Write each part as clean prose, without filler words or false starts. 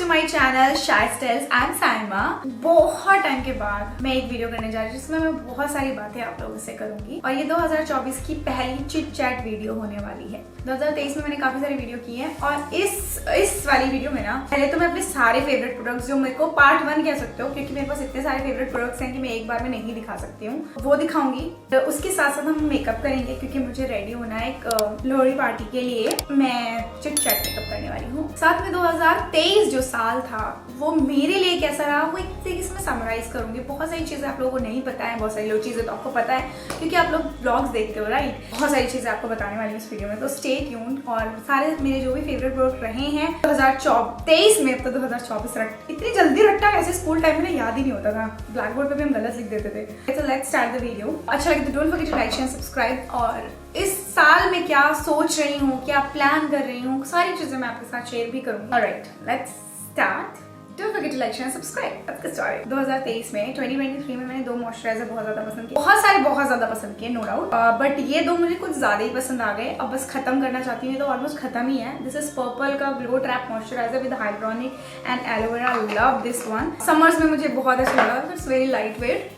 My channel shy styles. I am Saima. बहुत time के बाद मैं एक वीडियो करने जा रही हूँ जिसमें मैं बहुत सारी बातें आप लोगों से करूंगी और ये 2024 की पहली चिट चैट वीडियो होने वाली है। 2023 में मैंने काफी सारी वीडियो की है और इस वाली वीडियो में ना पहले तो मैं अपने सारे फेवरेट प्रोडक्ट्स जो मेरे को पार्ट 1 कह सकते हो क्योंकि मेरे पास इतने सारे फेवरेट प्रोडक्ट्स हैं कि मैं एक बार में नहीं दिखा सकती हूँ, वो दिखाऊंगी। तो उसके साथ साथ हम मेकअप करेंगे क्योंकि मुझे रेडी होना है एक लोहड़ी पार्टी के लिए। मैं चिट चैट मेकअप करने वाली हूँ। साथ में 2023 जो साल था वो मेरे लिए कैसा रहा वो एक तरीके से मैं समराइज करूंगी। बहुत सारी चीजें आप लोगों को नहीं पता है, बहुत सारी लोग चीजें तो आपको पता है क्योंकि आप लोग ब्लॉग्स देखते हो, राइट। बहुत सारी चीजें आपको बताने वाली हूँ इस वीडियो में, तो स्टे ट्यून्ड। और सारे मेरे जो भी फेवरेट प्रोडक्ट रहे हैं 2023 में, अब तो 2024 इतनी जल्दी रट्टा कैसे स्कूल टाइम में याद ही नहीं होता था, ब्लैक बोर्ड पे भी हम गलत लिख देते थे। तो लेट्स स्टार्ट द वीडियो। अच्छा लगे तो don't forget to like share subscribe. और इस साल में क्या सोच रही हूँ, क्या प्लान कर रही हूँ, सारी चीजें मैं आपके साथ शेयर भी करूंगी। Alright, let's start. Don't forget to like, share, subscribe. Let's get started. 2023 में 2023 में मैंने दो मॉइस्चराइजर बहुत ज्यादा पसंद किए, बहुत ज्यादा पसंद किए, नो डाउट। बट ये दो मुझे कुछ ज्यादा ही पसंद आ गए। अब बस खत्म करना चाहती हूँ, तो ऑलमोस्ट खत्म ही है। दिस इज पर्पल का glow trap moisturizer with hyaluronic and aloe vera. Love this one. Summers में मुझे बहुत अच्छा लगा, it's very light weight.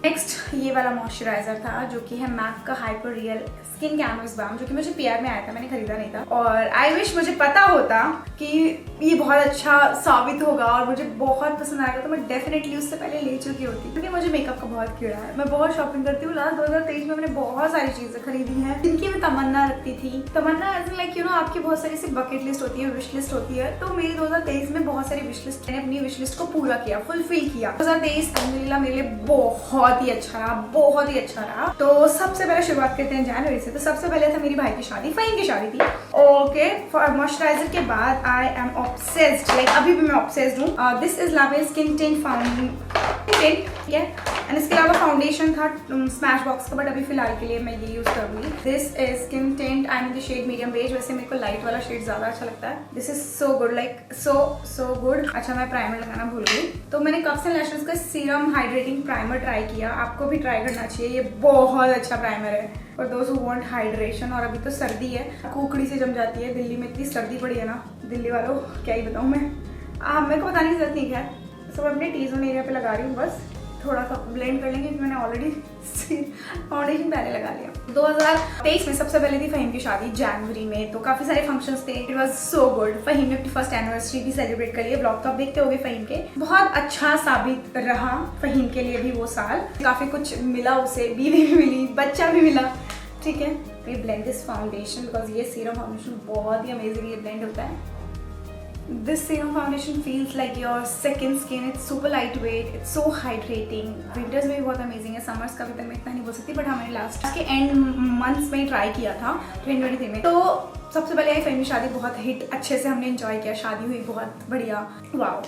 Next ये वाला मॉइस्चराइजर था जो कि है मैक का hyper real skin canvas balm, जो कि मुझे पीआर में आया था, मैंने खरीदा नहीं था। और आई विश मुझे पता होता कि ये बहुत अच्छा साबित होगा और मुझे बहुत पसंद आएगा तो मैं डेफिनेटली उससे पहले ले चुकी होती, क्योंकि मुझे मेकअप का बहुत कीड़ा है। मैं बहुत शॉपिंग करती हूँ। लास्ट 2023 में मैंने बहुत सारी चीजें खरीदी हैं जिनकी मैं तमन्ना रखती थी। तमन्ना एज लाइक यू नो आपकी बहुत सारी सी बकेट लिस्ट होती है, विश लिस्ट होती है। तो मेरी 2023 में बहुत सारी विश लिस्ट, मैंने अपनी विश लिस्ट को पूरा किया, फुलफिल किया। 2023 अल्हम्दुलिल्लाह मेरे लिए बहुत ही अच्छा रहा, बहुत ही अच्छा रहा। तो सबसे पहले शुरुआत करते हैं जनवरी से। तो सबसे पहले था मेरी भाई की शादी, फहीम की शादी थी। ओके, फॉर मॉइस्चराइजर के बाद आई एम ऑब्सेस्ड, लाइक अभी भी मैं ऑब्सेस्ड हूँ। दिस इज लावे स्किन टिंट फाउंडेशन, ठीक है। एंड इसके अलावा फाउंडेशन था स्मैश बॉक्स का, बट अभी फिलहाल के लिए मैं ये यूज करूंगी। This is skin tint, I mean the shade medium beige. वैसे मेरे को लाइट वाला शेड ज्यादा अच्छा लगता है। This is so good, like so good. अच्छा, मैं प्राइमर लगाना भूल गई, तो मैंने कप्स एंड लैशेस का सीरम हाइड्रेटिंग प्राइमर ट्राई किया। आपको भी ट्राई करना चाहिए, ये बहुत अच्छा प्राइमर है for those who want hydration. और अभी तो सर्दी है, कुकड़ी से जम जाती है। दिल्ली में इतनी सर्दी पड़ी है ना, दिल्ली वालों क्या ही बताऊँ मैं। मेरे को बताने की जरूरत नहीं है, सब अपने टी जोन एरिया पे लगा रही हूँ, बस थोड़ा सा ब्लेंड कर लेंगे क्योंकि मैंने ऑलरेडी फाउंडेशन पहले लगा लिया। 2023 में सबसे पहले थी फहीम की शादी जनवरी में, तो काफी सारे फंक्शंस थे। It was so good. Faheem ने अपनी फर्स्ट एनिवर्सरी भी सेलिब्रेट करी है, ब्लॉग तो आप देखते होंगे फहीम के। बहुत अच्छा साबित रहा फहीम के लिए भी वो साल, काफी कुछ मिला उसे, बीवी भी मिली, बच्चा भी मिला, ठीक है। We blend this foundation because ये सीरम फाउंडेशन बहुत ही अमेजिंग ये ब्लेंड होता है। This serum foundation feels like your second skin. It's super lightweight. It's so hydrating. Winters में भी बहुत amazing है, summers का भी तक मैं इतना नहीं बोल सकती, बट हमारे लास्ट के एंड मंथ्स में ट्राई किया था 2023 में। तो सबसे पहले फहीम की शादी बहुत हिट, अच्छे से हमने एंजॉय किया, शादी हुई बहुत बढ़िया, wow.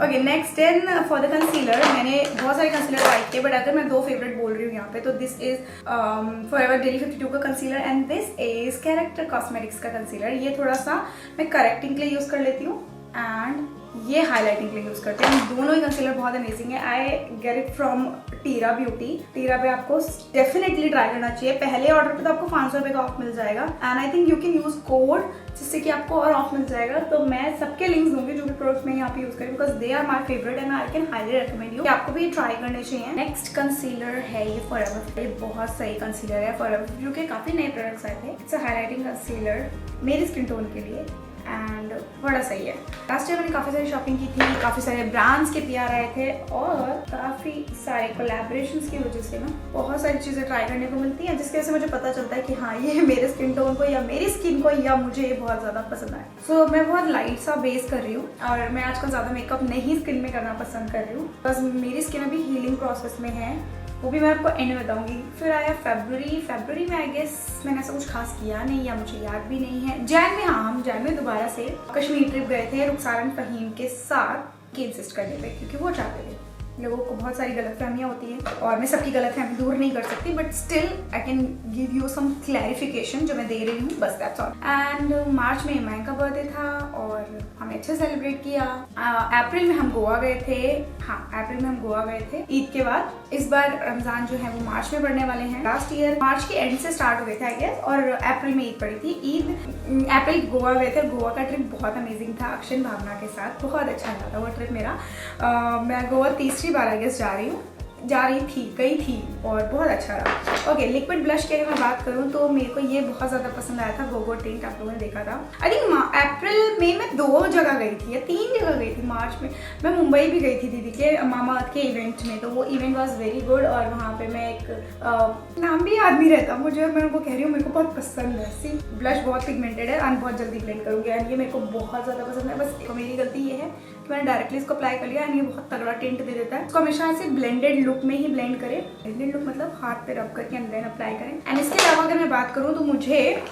Okay, next then for the concealer, मैंने बहुत सारे कंसीलर ट्राई किए, बट अगर मैं दो फेवरेट बोल रही हूँ यहाँ पे तो दिस इज फॉरएवर डेली 52 का concealer and this is character cosmetics का कंसीलर। ये थोड़ा सा मैं करेक्टिंग के लिए यूज कर लेती हूँ एंड ये हाईलाइटिंग के लिए यूज करते हैं। दोनों ही कंसीलर बहुत अमेजिंग है। I get it from Tira beauty. Tira पे आपको डेफिनेटली ट्राई करना चाहिए। पहले ऑर्डर पे तो आपको 500 रुपये का ऑफ मिल जाएगा and I think you can use code जिससे कि आपको और ऑफ मिल जाएगा। तो मैं सबके लिंक्स दूंगी जो भी प्रोडक्ट्स मैं यहाँ पे यूज करी, because they are my favourite and I can highly recommend you, आपको भी ट्राई करने चाहिए। नेक्स्ट कंसीलर है ये फॉरएवर। ये बहुत सही कंसीलर है फॉरएवर, जो कि काफी नए प्रोडक्ट्स आए थे। इट्स अ हाईलाइटिंग कंसीलर मेरी स्किन टोन के लिए एंड बड़ा सही है। लास्ट ईयर मैंने काफ़ी सारी शॉपिंग की थी, काफ़ी सारे ब्रांड्स के पीआर आए थे और काफ़ी सारे कोलैबोरेशंस की वजह से ना बहुत सारी चीज़ें ट्राई करने को मिलती हैं, जिसकी वजह से मुझे पता चलता है कि हाँ ये मेरे स्किन टोन को या मेरी स्किन को या मुझे ये बहुत ज़्यादा पसंद आए। सो मैं बहुत लाइट सा बेस कर रही हूँ और मैं आजकल ज़्यादा मेकअप नहीं स्किन में करना पसंद कर रही हूँ, बस मेरी स्किन अभी हीलिंग प्रोसेस में है, वो भी मैं आपको एंड में बताऊंगी। फिर आया फरवरी में आई गेस मैंने ऐसा कुछ खास किया नहीं या मुझे याद भी नहीं है। जैन में हाँ, हम जैन में दोबारा से कश्मीर ट्रिप गए थे रुखसार फहीम के साथ, के इंसिस्ट करने पे क्योंकि वो चाहते थे। लोगों को बहुत सारी गलतफहमियाँ होती है और मैं सबकी गलतफहमी दूर नहीं कर सकती, but still I can give you some clarification जो मैं दे रही हूँ, बस दैट्स ऑल। एंड मार्च में इमाम का बर्थडे था और हमने अच्छे सेलिब्रेट किया। अप्रैल में हम गोवा गए थे। हाँ, अप्रैल में हम गोवा गए थे ईद के बाद। इस बार रमजान जो है वो मार्च में पड़ने वाले हैं। लास्ट ईयर मार्च के एंड से स्टार्ट हो गए थे आई गेस, और अप्रैल में ईद पड़ी थी। ईद अप्रैल गोवा गए थे। गोवा का ट्रिप बहुत अमेजिंग था अक्षय भावना के साथ, बहुत अच्छा रहा था वो ट्रिप मेरा। मैं गोवा तीसरी बार आई गेस गई थी और बहुत अच्छा रहा। ओके, लिक्विड ब्लश की अगर मैं बात करूँ तो मेरे को ये बहुत ज़्यादा पसंद आया था, गोगो टिंट। आप लोगों ने देखा था आई थिंक अप्रैल में मैं 2 जगह गई थी या 3 जगह गई थी। मार्च में मैं मुंबई भी गई थी दीदी के मामा के इवेंट में, तो वो इवेंट वॉज वेरी गुड। और वहाँ पे मैं एक नाम भी याद नहीं रहता मुझे, और मैं उनको कह रही हूँ मेरे को बहुत पसंद है। सी ब्लश बहुत पिगमेंटेड है एंड बहुत जल्दी ब्लेंड करूँगी एंड ये मेरे को बहुत ज़्यादा पसंद है। बस मेरी गलती ये है कि मैंने डायरेक्टली इसको अप्लाई कर लिया एंड ये बहुत तगड़ा टिंट दे देता है। इसको हमेशा ऐसे ब्लेंडेड लुक में ही ब्लेंड करें। ब्लेंडेड लुक मतलब हाथ पे रब करके एंड देन अप्लाई करें। एंड इसके अलावा अगर मैं बात करूँ तो मुझे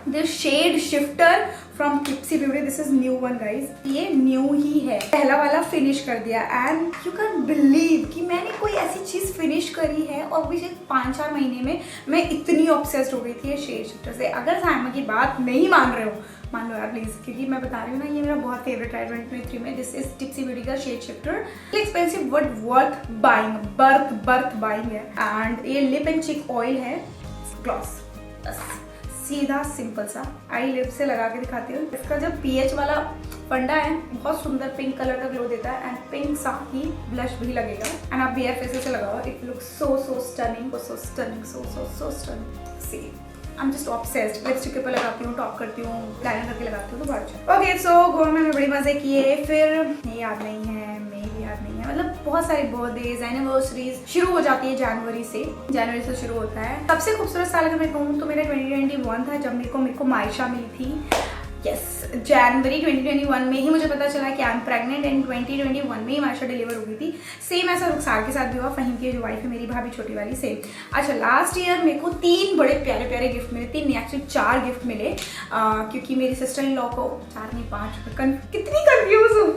the shade shifter from Tipsy Beauty, this is new one guys, ये न्यू ही है। पहला वाला फिनिश कर दिया एंड यू कैन बिलीव कि मैंने कोई ऐसी चीज फिनिश करी है और पिछले 5-4 महीने में मैं इतनी ऑब्सेस्ड हो गई थी ये शेड शिफ्टर से। अगर साइमा की बात नहीं मान रहे हो, मान लो यार प्लीज, क्योंकि मैं बता रही हूँ ना ये मेरा बहुत फेवरेट है 2023 में। दिस इज टिप्सी ब्यूटी का shade shifter. Expensive but worth buying, worth buying है। एंड ये लिप एंड चिक ऑयल है, ग्लॉस, सीधा सिंपल सा। आई लिप से लगा के दिखाती हूँ। इसका जो पीएच वाला फंडा है बहुत सुंदर पिंक कलर का ग्लो देता है एंड पिंक सा ही ब्लश भी लगेगा एंड आप बेयर फेस से लगाओ, it looks so stunning, so stunning. See I am just obsessed. Lipstick के ऊपर लगाती हूँ, टॉप करती हूँ, लाइनर करके लगाती हूँ, तो बहुत अच्छा। ओके, सो गोवा में मैं बड़ी मजे किए। फिर याद नहीं है, मतलब बहुत सारी बर्थडेज एनिवर्सरीज शुरू हो जाती है जनवरी से शुरू होता है। सबसे खूबसूरत साल अगर मैं कहूँ तो मेरा 2021 था, जब मेरे को मायशा मिली थी। यस, जनवरी 2021 में ही मुझे पता चला कि आई एम प्रेग्नेंट एंड 2021 में ही मायशा डिलीवर हो गई थी। सेम ऐसा रुखसार के साथ भी हुआ। फहीम की जो वाइफ है मेरी भाभी छोटी वाली, सेम। अच्छा, लास्ट ईयर मेरे को 3 बड़े प्यारे गिफ्ट मिले। 3 नहीं, एक्चुअली 4 गिफ्ट मिले, क्योंकि मेरी सिस्टर इन लॉ को 4 नहीं 5, कितनी कंफ्यूज हूँ,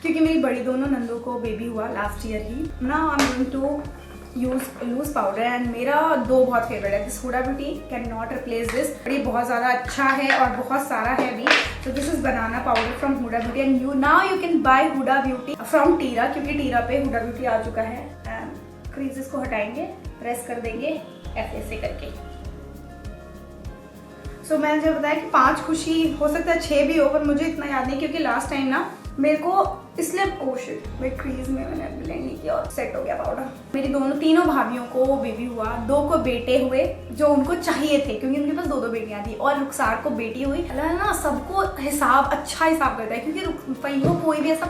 क्योंकि मेरी बड़ी दोनों नंदों को बेबी हुआ लास्ट ईयर ही ना। I am going to use loose powder and मेरा 2 बहुत फेवरेट है। This Huda Beauty can not replace this. ये बहुत ज़्यादा अच्छा है और बहुत सारा है भी। तो this is banana powder from Huda beauty and you can buy Huda beauty from Tira, क्योंकि टीरा पे हुडा ब्यूटी आ चुका है। एंड क्रीजेस को हटाएंगे, प्रेस कर देंगे ऐसे करके। सो मैंने जब बताया कि 5 खुशी हो सकता है 6 भी हो, पर मुझे इतना याद नहीं, क्योंकि लास्ट टाइम ना मेरे को इसलिए मेरे क्रीज में मैंने ब्लेंड नहीं किया और सेट हो गया पाउडर। मेरी तीनों भाभियों को बेबी हुआ, 2 को बेटे हुए जो उनको चाहिए थे, क्योंकि उनके पास 2 बेटियां थी, और रुखसार को बेटी हुई। अल्लाह ना सबको अच्छा हिसाब करता है, क्योंकि पहियों कोई भी ऐसा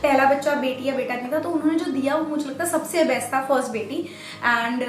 पहला बच्चा बेटी या बेटा नहीं था, तो उन्होंने जो दिया वो मुझे लगता है सबसे बेस्ट था, फर्स्ट बेटी। एंड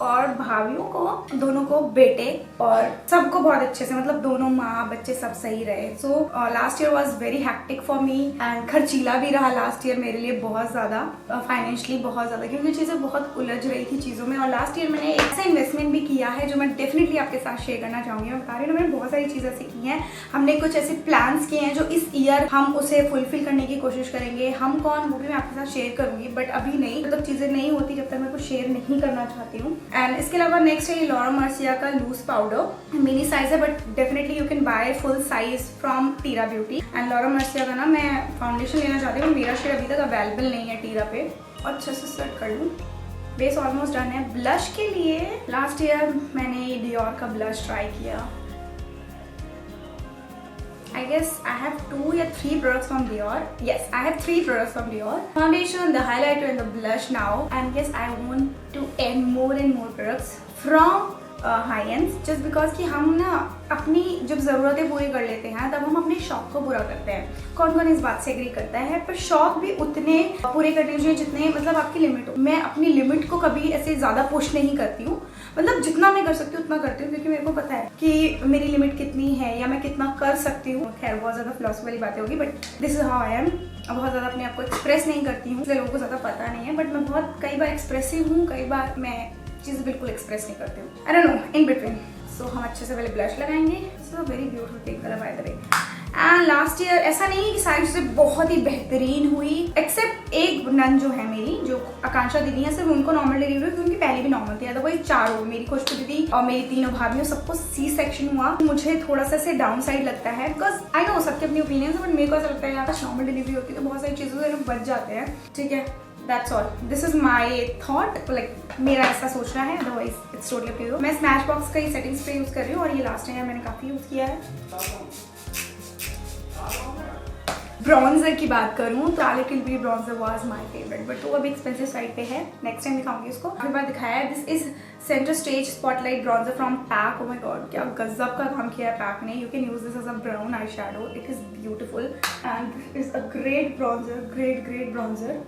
और भाभियों को दोनों को बेटे और सबको बहुत अच्छे से, मतलब दोनों माँ बच्चे सब सही रहे। So last year was very hectic for me and खर्चीला भी रहा लास्ट ईयर मेरे लिए बहुत ज़्यादा, फाइनेंशियली बहुत ज़्यादा, क्योंकि चीज़ें बहुत उलझ रही थी चीज़ों में। और लास्ट ईयर मैंने एक ऐसा इन्वेस्टमेंट भी किया है जो मैं डेफिनेटली आपके साथ शेयर करना चाहूँगी। मैं बता रही हूँ ना, मैंने बहुत सारी चीज़ें ऐसी की हैं। हमने कुछ ऐसे प्लान्स किए हैं जो इस ईयर हम उसे फुलफिल करने की कोशिश करेंगे। हम कौन, वो भी मैं आपके साथ शेयर करूँगी, बट अभी नहीं, मतलब चीज़ें नहीं होती जब तक मैं कुछ शेयर नहीं करना चाहती हूँ। एंड इसके अलावा नेक्स्ट है लॉरा मर्सिया का लूज पाउडर। मिनी साइज है but definitely you can buy full size from Tira beauty. And Laura Mercier का ना मैं फाउंडेशन लेना चाहती हूँ, मेरा शेड अभी तक अवेलेबल नहीं है टीरा पे, और अच्छे से सेट कर लूँ। बेस ऑलमोस्ट डन है। ब्लश के लिए लास्ट ईयर मैंने डियोर का ब्लश ट्राई किया। I guess I have 2 या 3 products from Dior. Yes, I have 3 products from Dior. Foundation, the highlighter and the blush now. And yes, I want to add more and more products from high ends, just because कि हम ना अपनी जब ज़रूरतें पूरी कर लेते हैं तब हम अपने शौक को पूरा करते हैं। कौन कौन इस बात से एग्री करता है, पर शौक भी उतने पूरे करने चाहिए जितने मतलब आपकी लिमिट हो। मैं अपनी लिमिट को कभी ऐसे ज़्यादा पुश नहीं करती हूँ, मतलब जितना मैं कर सकती हूँ उतना करती हूँ, क्योंकि मेरे को पता है कि मेरी लिमिट कितनी है या मैं कितना कर सकती हूँ। खैर बहुत ज़्यादा फिलॉसफी वाली बातें होगी, but this is how I am. बहुत ज़्यादा अपने आप को एक्सप्रेस नहीं करती हूँ, इसलिए लोगों को ज़्यादा पता नहीं है, बट मैं बहुत कई बार एक्सप्रेसिव हूँ, कई बार मैं चीज़ बिल्कुल एक्सप्रेस नहीं करती हूँ। I don't know, in between. So हम अच्छे से पहले ब्लश लगाएंगे। So very beautiful pink colour by the way. And last year ऐसा नहीं है कि सारी चीजें बहुत ही बेहतरीन हुई, एक्सेप्ट एक नन जो है मेरी, जो आकांक्षा दीदी है, सिर्फ उनको नॉर्मल डिलीवरी हुई, उनकी पहले भी नॉर्मल थी। अदरवाइज चारों, मेरी खुशबू दीदी और मेरी तीनों भाभियों, सबको सी सेक्शन हुआ। मुझे थोड़ा सा से डाउन साइड लगता है, बिकॉज आई नो सबके अपनी ओपिनियन है, बट मेरे को ऐसा लगता है यार नॉर्मल डिलीवरी होती है तो बहुत सारी चीजों से बच जाते हैं। ठीक है, that's all, this is my thought, like मेरा ऐसा सोचना है, otherwise it's totally up to you. मैं स्मैश बॉक्स का ही सेटिंग स्प्रे यूज कर रही हूँ और ये लास्ट टाइम मैंने काफी यूज किया है। ब्रॉन्जर की बात करूँ तो Charlotte Tilbury bronzer was my favourite, but वो अभी एक्सपेंसिव साइड पे है, नेक्स्ट टाइम दिखाऊंगी उसको। अगली बार दिखाया है, this is centre stage spotlight bronzer from PAC. Oh my god, क्या गजब का काम किया है पैक ने। You can use this as a brown eye shadow, it is beautiful and this is a great bronzer, great bronzer.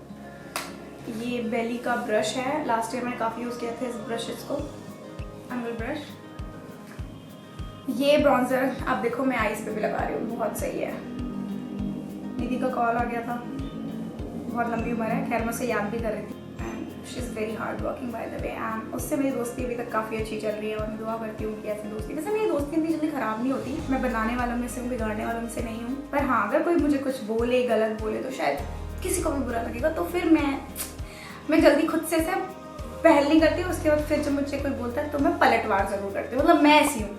ये बेली का ब्रश है, लास्ट ईयर मैंने काफी यूज किया था इस ब्रशेस को, एंगल ब्रश। ये ब्रॉन्जर आप देखो मैं आईज पे भी लगा रही हूँ, बहुत सही है। दीदी का कॉल आ गया था, बहुत लंबी उम्र है, खैर मैं उसे याद भी कर रही थी and she is very hard working bye the way, and उससे मेरी दोस्ती अभी तक काफ़ी अच्छी चल रही है और मैं दुआ करती हूँ कि ऐसी दोस्ती, वैसे मेरी दोस्ती इतनी जल्दी ख़राब नहीं होती, मैं बनाने वालों में से हूँ, बिगाड़ने वालों में से नहीं हूँ। पर हाँ, अगर कोई मुझे कुछ बोले, गलत बोले तो शायद किसी को भी बुरा लगेगा, तो फिर मैं जल्दी खुद से पहल नहीं करती, उसके बाद फिर जब मुझे कोई बोलता है तो मैं पलटवार ज़रूर करती हूँ, मतलब मैं ऐसी हूँ।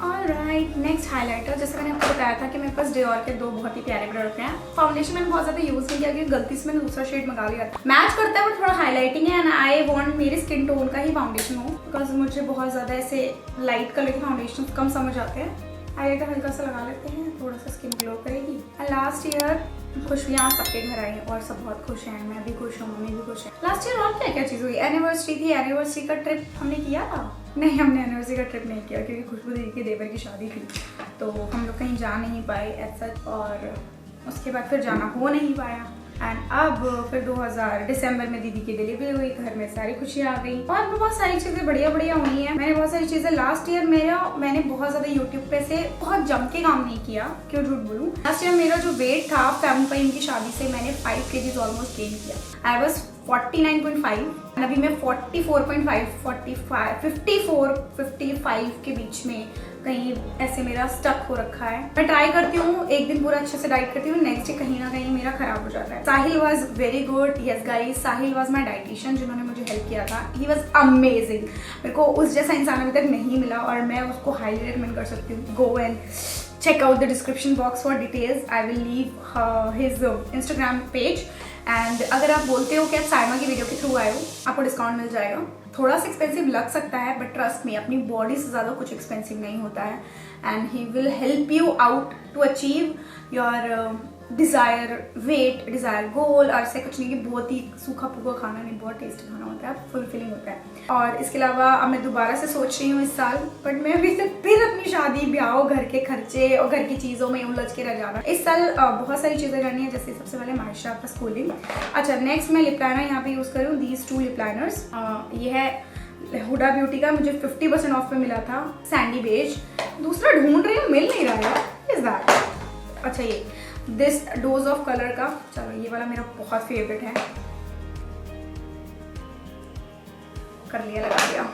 ऑलराइट, नेक्स्ट हाइलाइटर, जैसे मैंने आपको बताया था कि मेरे पास डियोर के दो बहुत ही प्यारे प्रोडक्ट हैं। फाउंडेशन मैंने बहुत ज़्यादा यूज़ नहीं किया क्योंकि गलती से मैंने दूसरा शेड मंगा लिया था। मैच करता है बट थोड़ा हाईलाइटिंग है एंड आई वांट मेरे स्किन टोन का ही फाउंडेशन हो, बिकॉज मुझे बहुत ज़्यादा ऐसे लाइट कलर के फाउंडेशन कम समझ आते हैं। हाईलाइटर हल्का सा लगा लेते हैं, थोड़ा सा स्किन ग्लो करेगी। एंड लास्ट ईयर खुशियाँ सबके घर आई और सब बहुत खुश हैं, मैं भी खुश हूँ, मम्मी भी खुश है। लास्ट ईयर और क्या क्या चीज़ हुई, एनिवर्सरी थी, एनिवर्सरी का ट्रिप हमने किया था। नहीं, हमने एनिवर्सरी का ट्रिप नहीं किया क्योंकि खुशबू दीदी के देवर की शादी थी, तो हम लोग कहीं जा नहीं पाए ऐसा, और उसके बाद फिर जाना हो नहीं पाया। एंड अब फिर 2000 दिसंबर में दीदी की डिलीवरी हुई, घर में सारी खुशियाँ आ गई और बहुत सारी चीज़ें बढ़िया हुई हैं। मैंने बहुत सारी चीज़ें लास्ट ईयर मैंने बहुत ज़्यादा यूट्यूब पे से बहुत जम के काम नहीं किया, क्यों झूठ बोलूँ। लास्ट ईयर मेरा जो वेट था फैमिली पर इनकी शादी से मैंने 5 kg ऑलमोस्ट गेन किया। आई वॉज 49.5 एंड अभी मैं 44.5, 55 के बीच में कहीं ऐसे मेरा स्टक हो रखा है। मैं ट्राई करती हूँ, एक दिन पूरा अच्छे से डाइट करती हूँ, नेक्स्ट डे कहीं ना कहीं मेरा खराब हो जाता है। Sahil was very good, yes guys, Sahil was my dietitian जिन्होंने मुझे हेल्प किया था। ही वॉज अमेजिंग, मेरे को उस जैसा इंसान अभी तक नहीं मिला और मैं उसको हाईली रिकमेंड कर सकती हूँ। Go and check out the description box for details. I will leave his Instagram page. And अगर आप बोलते हो कि आप साइमा की वीडियो के थ्रू आए हो, आपको डिस्काउंट मिल जाएगा। थोड़ा सा एक्सपेंसिव लग सकता है बट ट्रस्ट मी, अपनी बॉडी से ज़्यादा कुछ एक्सपेंसिव नहीं होता है and he will help you out to achieve your desire weight, desire goal. और ऐसे कुछ नहीं कि बहुत ही सूखा फूखा खाना नहीं, बहुत टेस्टी खाना होता है, फुलफिलिंग होता है। और इसके अलावा अब मैं दोबारा से सोच रही हूँ इस साल, बट मैं अभी तक फिर अपनी शादी, ब्याह, घर के खर्चे और घर की चीज़ों में उलझ के रह जाना। इस साल बहुत सारी चीज़ें करनी है, जैसे सबसे पहले मायशा का स्कूलिंग। अच्छा, नेक्स्ट मैं लिप लाइनर यहाँ पे यूज़ करूँ, दीज 2 लिप लाइनर्स। ये है हुडा ब्यूटी का, मुझे 50% ऑफ पे मिला था, सैंडी बेज। दूसरा ढूंढ रही हूँ, मिल नहीं रहा है, इज दैट। अच्छा, ये दिस डोज ऑफ कलर का, चलो ये वाला मेरा बहुत फेवरेट है, कर लिया, लगा दिया।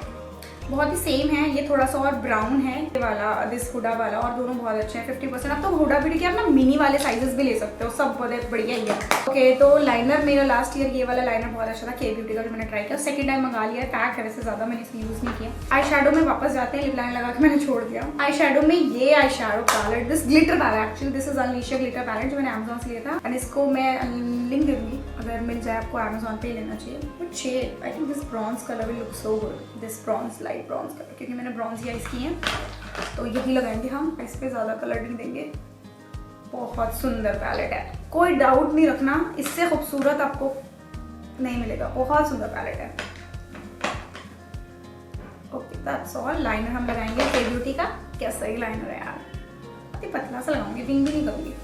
बहुत ही सेम है, ये थोड़ा सा और ब्राउन है ये वाला, दिस हुडा वाला, और दोनों बहुत अच्छे हैं। 50%। अब तो हुडा ब्यूटी के आप ना मिनी वाले साइजेस भी ले सकते हो, सब बहुत बढ़िया ही है। ओके, तो लाइनर मेरा लास्ट ईयर ये वाला लाइनर बहुत अच्छा था, के ब्यूटी का, जो मैंने ट्राई किया। सेकंड टाइम मंगा लिया है, पैक है वैसे, ज़्यादा मैंने इसे यूज़ नहीं किया। आई शैडो में वापस जाते हैं, लिप लाइनर लगा के मैंने छोड़ दिया। आई शैडो में ये eye shadow palette, this glitter palette, actually this is Unleashia glitter palette, जो मैंने अमेजोन से लिया था एंड इसको मैं लिंक दे दूँगी, अगर मिल जाए आपको अमेजोन पे लेना चाहिए। But shade, I think this bronze colour will look so good, this bronze, light bronze colour, क्योंकि मैंने ब्रॉन्ज आइज की हैं तो यही लगाएंगे हम, इस पे ज़्यादा कलर नहीं देंगे। बहुत सुंदर पैलेट है, कोई डाउट नहीं रखना, इससे खूबसूरत आपको नहीं मिलेगा, बहुत सुंदर पैलेट है। Okay, that's all. लाइनर हम लगाएंगे के ब्यूटी का, कैसा ही लाइनर है यार, बहुत ही पतला सा लगाऊंगी, विंग भी नहीं करूँगी।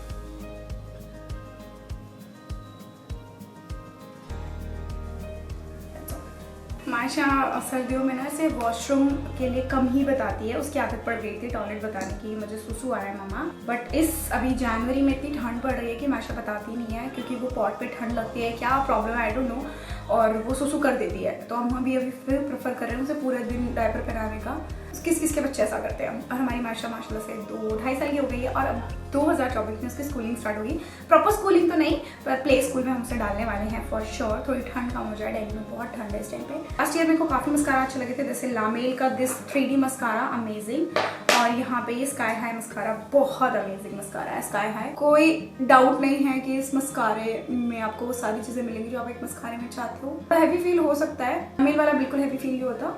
मायशा सर्दियों में ना इसे वॉशरूम के लिए कम ही बताती है, उसकी आदत पड़ गई थी टॉयलेट बताने की, मुझे सुसु आया मामा। बट इस अभी जनवरी में इतनी ठंड पड़ रही है कि मायशा बताती नहीं है, क्योंकि वो पॉट पे ठंड लगती है, क्या प्रॉब्लम है आई डोंट नो। और वो सुसु कर देती है, तो हम अभी फिर प्रेफर कर रहे हैं उसे पूरे दिन डायपर पहनाने का। किस के बच्चे ऐसा करते हैं। और हमारी माशा माशाल्लाह से 2-2.5 साल की हो गई है और अब 2024 में उसकी स्कूलिंग स्टार्ट होगी। प्रॉपर स्कूलिंग तो नहीं, पर प्ले स्कूल में हम उसे डालने वाले हैं फॉर श्योर। थोड़ी ठंड कम हो जाए, दिल्ली में बहुत ठंड है इस टाइम पे। लास्ट ईयर मेरे को काफ़ी मस्कारा अच्छे लगे थे, जैसे लामेल का दिस 3D मस्कारा अमेजिंग, और यहाँ पे ये स्काई हाई मस्कारा बहुत अमेजिंग मस्कारा है। स्काई हाई कोई डाउट नहीं है कि इस मस्कारे में आपको वो सारी चीज़ें मिलेंगी जो आप एक मस्कारे में चाहते हो। हैवी फील हो सकता है, लामेल वाला बिल्कुल हैवी फील नहीं होता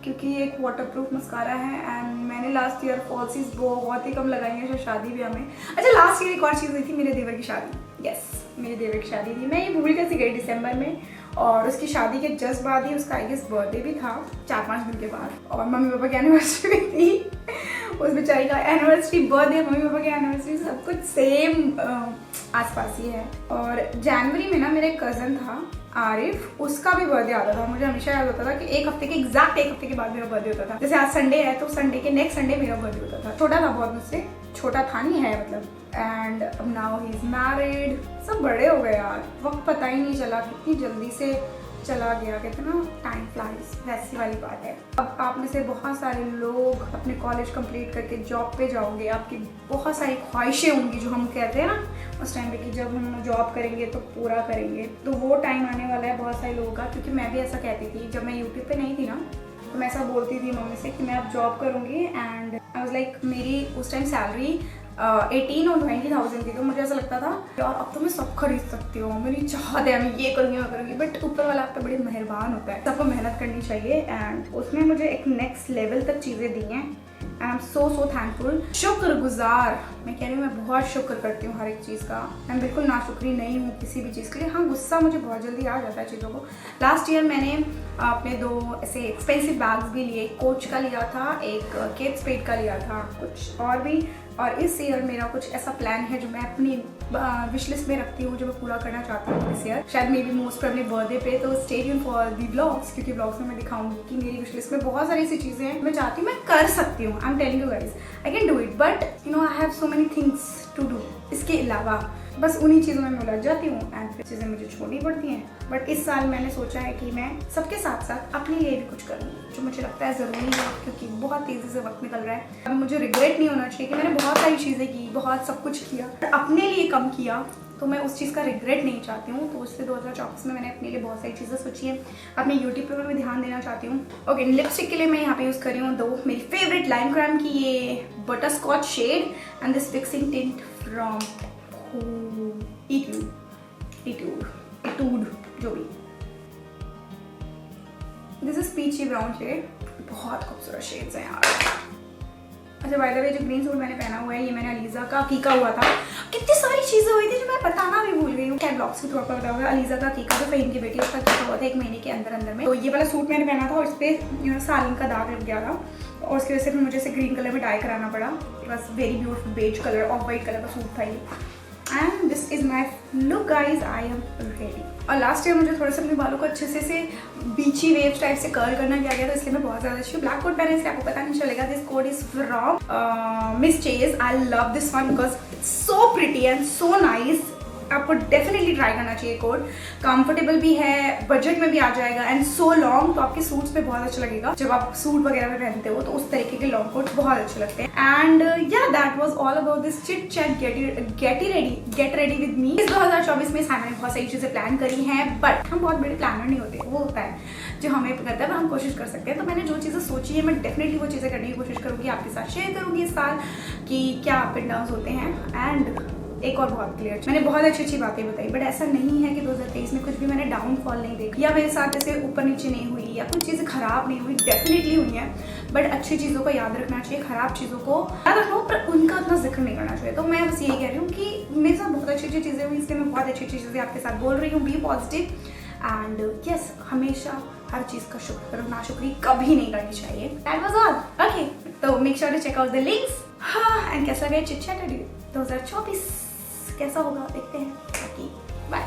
क्योंकि एक वाटरप्रूफ मस्कारा है। एंड मैंने लास्ट ईयर फॉल्सीज बहुत ही कम लगाई हैं शादी ब्याह में। अच्छा, लास्ट ईयर एक और चीज़ हुई थी, मेरे देवर की शादी। यस, मेरे देवर की शादी थी। मैं ये भूल कैसे गई दिसंबर में, और उसकी शादी के जस्ट बाद ही उसका आई गेस बर्थडे भी था 4-5 दिन के बाद, और मम्मी पापा की एनिवर्सरी भी थी। उस बेचारी का एनिवर्सरी, बर्थडे, मम्मी पापा की एनिवर्सरी सब कुछ सेम आसपास ही है। और जनवरी में ना मेरा एक कज़न था आरिफ, उसका भी बर्थडे आता था। मुझे हमेशा याद होता था कि एक हफ्ते के बाद मेरा बर्थडे होता था। जैसे आज संडे है तो संडे के नेक्स्ट संडे मेरा बर्थडे होता था। छोटा था बहुत मुझसे, छोटा था नहीं है मतलब। एंड अब नाउ ही इज मैरिड, सब बड़े हो गए यार, वक्त पता ही नहीं चला कितनी जल्दी से चला गया। कहते हैं ना टाइम फ्लाइज, वैसी वाली बात है। अब आप में से बहुत सारे लोग अपने कॉलेज कंप्लीट करके जॉब पे जाओगे, आपकी बहुत सारी ख्वाहिशें होंगी जो हम कहते हैं ना उस टाइम पे कि जब हम जॉब करेंगे तो पूरा करेंगे। तो वो टाइम आने वाला है बहुत सारे लोगों का, क्योंकि मैं भी ऐसा कहती थी जब मैं यूट्यूब पे नहीं थी ना, तो मैं ऐसा बोलती थी मम्मी से कि मैं अब जॉब करूँगी। एंड आई वाज लाइक, मेरी उस टाइम सैलरी 18 और 20,000 थी, तो मुझे ऐसा लगता था यार अब तो मैं सब खरीद सकती हूँ, मेरी चाहत है मैं ये करूँगी वो करूँगी। बट ऊपर वाला आप पे बड़े मेहरबान होता है, सबको मेहनत करनी चाहिए। एंड उसने मुझे एक नेक्स्ट लेवल तक चीज़ें दी हैं। आई एम सो थैंकफुल, शुक्रगुजार। मैं कह रही हूँ मैं बहुत शुक्र करती हूँ हर एक चीज़ का। मैं बिल्कुल नाशुक्री नहीं हूँ किसी भी चीज़ के लिए। हाँ, गुस्सा मुझे बहुत जल्दी आ जाता है चीज़ों को। लास्ट ईयर मैंने अपने 2 ऐसे एक्सपेंसिव बैग्स भी लिए, कोच का लिया था, एक केट स्पेड का लिया था, कुछ और भी। और इस ईयर मेरा कुछ ऐसा प्लान है जो मैं अपनी विश लिस्ट में रखती हूँ, जो मैं पूरा करना चाहती हूँ इस ईयर, शायद may be most probably birthday पे। तो stay tune for the vlogs, क्योंकि व्लॉग्स में मैं दिखाऊंगी कि मेरी विश लिस्ट में बहुत सारी ऐसी चीज़ें हैं मैं चाहती हूँ मैं कर सकती हूँ। I am telling you guys, I can do it, but you know I have so many things to do. इसके अलावा बस उन्हीं चीज़ों में मैं उलझ जाती हूँ एंड फिर चीज़ें मुझे छोड़नी पड़ती हैं। बट इस साल मैंने सोचा है कि मैं सबके साथ साथ अपने लिए भी कुछ करूँगी, जो मुझे लगता है ज़रूरी है, क्योंकि बहुत तेज़ी से वक्त निकल रहा है। अब मुझे रिग्रेट नहीं होना चाहिए कि मैंने बहुत सारी चीज़ें की, बहुत सब कुछ किया, अपने लिए कम किया, तो मैं उस चीज़ का रिग्रेट नहीं चाहती हूँ। तो उससे 2024 में मैंने अपने लिए बहुत सारी चीज़ें सोची हैं। अपने यूट्यूब पर मैं ध्यान देना चाहती हूँ। ओके, लिपस्टिक के लिए मैं यहाँ पे यूज़ कर रही हूँ 2 मेरी फेवरेट लाइम क्राइम की, ये butterscotch shade and this fixing tint from Etude, जो भी। This is peachy brown shade, बहुत खूबसूरत शेड्स हैं यार। अच्छा, बाय द वे जो ग्रीन सूट मैंने पहना हुआ है ये मैंने अलीजा का कीका हुआ था। कितनी सारी चीज़ें हुई थी जो मैं बताना भी भूल गई हूँ। क्या ब्लॉग्स के थ्रू आपको पता होगा, अलीजा का कीका जो फहीम की बेटी उसका कीका हुआ था 1 महीने के अंदर में। तो ये वाला सूट मैंने पहना था और इस पर सालिन का दाग लग गया था, और उसकी वजह से मुझे इसे ग्रीन कलर में डाई कराना पड़ा। बस very beautiful beige colour, off white colour का सूट था ये। And this is my look guys, I am ready. और लास्ट ईयर मुझे थोड़ा सा अपने बालों को अच्छे से बीची वेव टाइप से कर्ल करना किया गया, तो इसलिए मैं बहुत ज़्यादा अच्छी ब्लैक कोट पहने, इसलिए आपको पता नहीं चलेगा। This coat is from Miss Chase. I love this one because it's so pretty and so nice. आपको डेफिनेटली ट्राई करना चाहिए कोट, कंफर्टेबल भी है, बजट में भी आ जाएगा एंड सो लॉन्ग, तो आपके सूट्स पे बहुत अच्छा लगेगा। जब आप सूट वगैरह में पहनते हो तो उस तरीके के लॉन्ग कोट्स बहुत अच्छे लगते हैं। एंड या that was all about this chit chat get ready with me. इस 2024 में मैंने बहुत सारी चीज़ें प्लान करी हैं, बट हम बहुत बड़े प्लानर नहीं होते। वो होता है जो हमें करता है हम कोशिश कर सकते हैं। तो मैंने जो चीज़ें सोची है मैं डेफिनेटली वो चीज़ें करने की कोशिश करूँगी, आपके साथ शेयर करूँगी इस साल कि क्या अप एंड डाउन होते हैं। एंड एक और बहुत क्लियर, मैंने बहुत अच्छी बातें बताई, बट ऐसा नहीं है कि 2023 में कुछ भी मैंने डाउनफॉल नहीं देखा या मेरे साथ ऐसे ऊपर नीचे नहीं हुई या कुछ चीज़ें खराब नहीं हुई। डेफिनेटली हुई हैं, बट अच्छी चीज़ों को याद रखना चाहिए, खराब चीज़ों को याद रखो पर उनका उतना जिक्र नहीं करना चाहिए। तो मैं बस यही कह रही हूँ कि मेरे साथ बहुत अच्छी चीज़ें हुई, इसलिए मैं बहुत अच्छी चीज़ें आपके साथ बोल रही हूँ। बी पॉजिटिव एंड यस, हमेशा हर चीज़ का शुक्र करो, नाशुक्री कभी नहीं करनी चाहिए। That was all. ओके, तो make sure to check out the links. हाँ, एंड कैसा गया चिट चैट 2024 कैसा होगा देखते हैं। बाय।